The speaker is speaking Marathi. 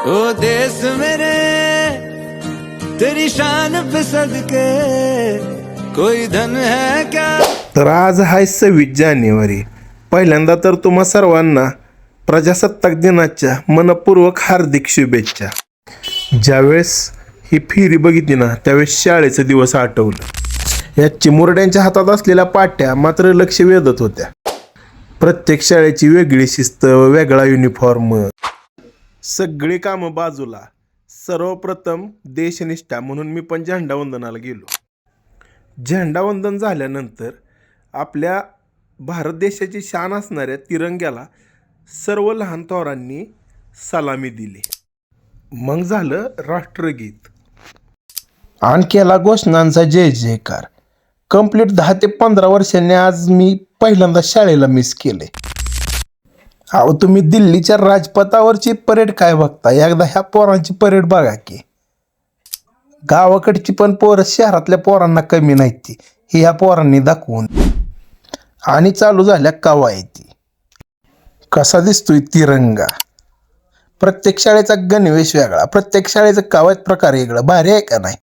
ओ देश मेरे तेरी शान पे सदके कोई धन है क्या। तर आज आहे 26 जानेवारी. पहिल्यांदा तर तुम्हा सर्वांना प्रजासत्ताक दिनाच्या मनपूर्वक हार्दिक शुभेच्छा. ज्यावेळेस ही फेरी बघितली ना त्यावेळेस शाळेचा दिवस आठवलं. या चिमुरड्यांच्या हातात असलेल्या पाट्या मात्र लक्ष वेधत होत्या. प्रत्येक शाळेची वेगळी शिस्त, वेगळा युनिफॉर्म, सगळी कामं बाजूला. सर्वप्रथम देशनिष्ठा म्हणून मी पण झेंडावंदनाला गेलो. झेंडावंदन झाल्यानंतर आपल्या भारत देशाची शान असणाऱ्या तिरंग्याला सर्व लहान थोरांनी सलामी दिली. मग झालं राष्ट्रगीत आणि केला घोषणांचा जय जयकार. कंप्लीट 10 ते 15 वर्षांनी आज मी पहिल्यांदा शाळेला मिस केले. अहो तुम्ही दिल्लीच्या राजपथावरची परेड काय बघता, एकदा ह्या पोरांची परेड बघा की. गावाकडची पण पोरं शहरातल्या पोरांना कमी नाही ती, ही ह्या पोरांनी दाखवून. आणि चालू झाल्या कवायती. कसा दिसतोय तिरंगा. प्रत्येक शाळेचा गणवेश वेगळा, प्रत्येक शाळेचं कवायत प्रकार वेगळा. भारी आहे का नाही.